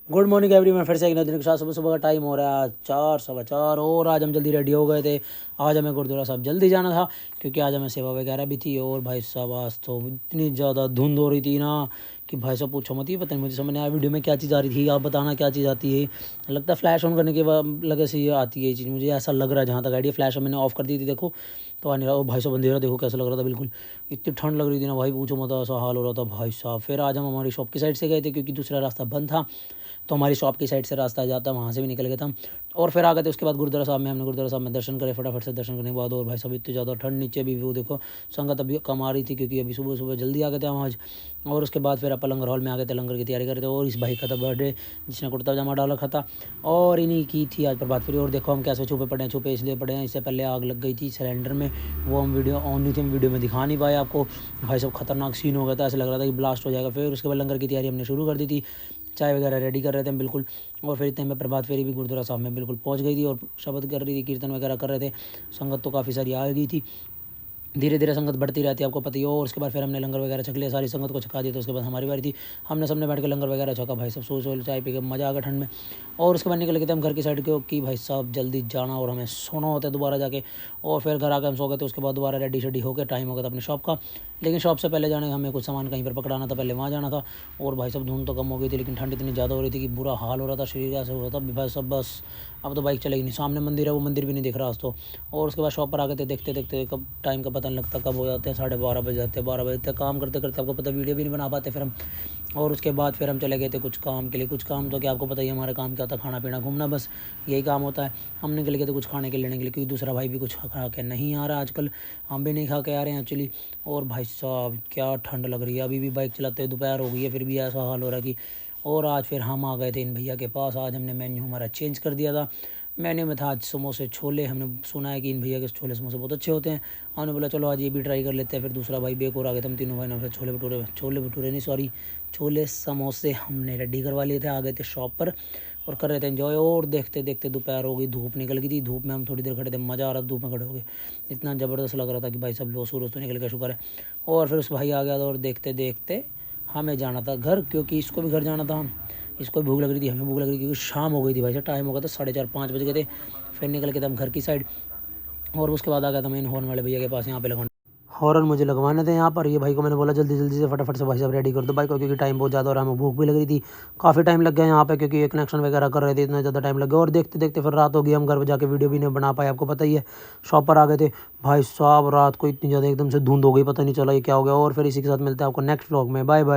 Good morning everyone, फिर से एक नए दिन के साथ सुबह सुबह का टाइम हो रहा है 4 सवा 4 और आज हम जल्दी रेडी हो गए थे। आज हमें गुरुद्वारा साहब जल्दी जाना था क्योंकि आज हमें सेवा वगैरह भी थी। और भाई साहब आज तो इतनी ज़्यादा धुंध हो रही थी ना कि भाई साहब पूछो मत ही। पता नहीं मुझे समझ नहीं आया वीडियो में क्या चीज़ आ रही थी, आप बताना क्या चीज़ आती है। लगता है फ्लैश ऑन करने के बाद लगे से ये आती है ये चीज़, मुझे ऐसा लग रहा है। जहाँ तक आइडिया, फ्लैश मैंने ऑफ कर दी थी, देखो तो आ नहीं रहा। भाई साहब अंधेरा देखो कैसा लग रहा था, बिल्कुल इतनी ठंड लग रही थी ना भाई, पूछो मत, ऐसा हाल हो रहा था भाई साहब। फिर आज हम हमारी शॉप की साइड से गए थे क्योंकि दूसरा रास्ता बंद था, तो हमारी शॉप की साइड से रास्ता जाता, वहाँ से भी निकल गए थे हम और फिर आ गए थे। उसके बाद गुरुद्वारा साहब में हमने गुरुद्वारा साहब में दर्शन करे फटाफट से। दर्शन करने के बाद और भाई साहब इतनी ज़्यादा ठंड, नीचे भी वो देखो संगत अभी कम आ रही थी क्योंकि अभी सुबह सुबह जल्दी आ गए थे हम आज। और उसके बाद फिर अपन लंगर हॉल में आ गए थे, लंगर की तैयारी कर रहे थे। और इस भाई का था बर्थडे जिसने कुर्ता पजामा डाल रखा था और इन्हीं की थी आज प्रभात फेरी। और देखो हम कैसे छुपे पड़े हैं, छुपे इसलिए पड़े हैं, इससे पहले आग लग गई थी सिलेंडर में, वो हम वीडियो ऑन नहीं थी, हम वीडियो में दिखा नहीं पाए आपको। भाई साहब खतरनाक सीन हो गया था, ऐसा लग रहा था कि ब्लास्ट हो जाएगा। फिर उसके बाद लंगर की तैयारी हमने शुरू कर दी थी, चाय वगैरह रेडी कर रहे थे हम बिल्कुल। और फिर इतने में प्रभात फेरी भी गुरुद्वारा साहब में बिल्कुल पहुंच गई थी और शब्द कर रही थी, कीर्तन वगैरह कर रहे थे। संगत तो काफ़ी सारी आ गई थी, धीरे धीरे संगत बढ़ती रहती है, आपको पता ही हो। और उसके बाद फिर हमने लंगर वगैरह छक लिया, सारी संगत को छका दिया। तो उसके बाद हमारी बारी थी, हमने सबने बैठ के लंगर वगैरह छका। भाई सब सो चाय पी के मज़ा आ गया ठंड में। और उसके बाद निकल गए थे हम घर की साइड के कि भाई साहब जल्दी जाना और हमें सोना होता है दोबारा जाके। और फिर घर आकर हम सो गए थे। उसके बाद दोबारा रेडी शेडी होकर टाइम हो गया था अपनी शॉप का, लेकिन शॉप से पहले जाने हमें कुछ सामान कहीं पर पकड़ाना था, पहले वहाँ जाना था। और भाई साहब धुंध तो कम हो गई थी लेकिन ठंड इतनी ज़्यादा हो रही थी कि बुरा हाल हो रहा था, शरीर ऐसा हो रहा था भाई साहब बस अब तो बाइक चलेगी नहीं। सामने मंदिर है, वो मंदिर भी नहीं दिख रहा आज तो। और उसके बाद शॉप पर आ गए थे, देखते देखते कब टाइम का पता नहीं लगता कब हो जाते हैं, 12:30 बज जाते हैं, 12 बजे तक काम करते करते आपको पता वीडियो भी नहीं बना पाते फिर हम। और उसके बाद फिर हम चले गए थे कुछ काम के लिए। कुछ काम तो क्या आपको पता ही है हमारे काम क्या होता है, खाना पीना घूमना, बस यही काम होता है। हम निकल गए थे कुछ खाने के लेने के लिए क्योंकि दूसरा भाई भी कुछ खा के नहीं आ रहा आजकल, हम भी नहीं खा के आ रहे हैं एक्चुअली। और भाई साहब क्या ठंड लग रही है, अभी भी बाइक चलाते हुए दोपहर हो गई है फिर भी ऐसा हाल हो रहा है कि। और आज फिर हम आ गए थे इन भैया के पास। आज हमने मेन्यू हमारा चेंज कर दिया था। मेन्यू में था आज समोसे छोले, हमने सुना है कि इन भैया के छोले समोसे बहुत अच्छे होते हैं। हमने बोला चलो आज ये भी ट्राई कर लेते हैं। फिर दूसरा भाई भी एक और आ गए थे, हम तीनों भाई ने फिर छोले भटूरे नहीं सॉरी छोले समोसे हमने रेडी करवा लिए थे। आ गए थे शॉप पर और कर रहे थे एंजॉय। और देखते देखते दोपहर हो गई, धूप निकल गई थी। धूप में हम थोड़ी देर खड़े थे, मज़ा आ रहा था धूप में खड़े हो गए, इतना ज़बरदस्त लग रहा था कि भाई सब लो सूरज तो निकल गया, शुक्र है। और फिर उस भाई आ गया था और देखते देखते हमें जाना था घर क्योंकि इसको भी घर जाना था। इसको भी भूख लग रही थी, हमें भूख लग रही थी क्योंकि शाम हो गई थी भाई साहब, टाइम हो गया था 4:30 5 बज गए थे। फिर निकल के थे हम घर की साइड। और उसके बाद आ गया था मैं इन हॉर्न वाले भैया के पास यहाँ पे लगवाने। हॉर्न मुझे लगवाने थे यहाँ पर। ये भाई को मैंने बोला जल्दी जल्दी से फटाफट से भाई साहब रेडी कर दो बाइक को क्योंकि टाइम बहुत ज़्यादा और हमें भूख भी लग रही थी। काफ़ी टाइम लग गया यहाँ पे क्योंकि ये कनेक्शन वगैरह कर रहे थे, इतना ज़्यादा टाइम लग गया। और देखते देखते फिर रात हो गई, हम घर पर जाके वीडियो भी नहीं बना पाए, आपको पता ही है। शॉप पर आ गए थे भाई साहब, रात को इतनी ज़्यादा एकदम से धुंध हो गई, पता नहीं चला ये क्या हो गया। और फिर इसी के साथ मिलते हैं आपको नेक्स्ट व्लॉग में, बाय बाय।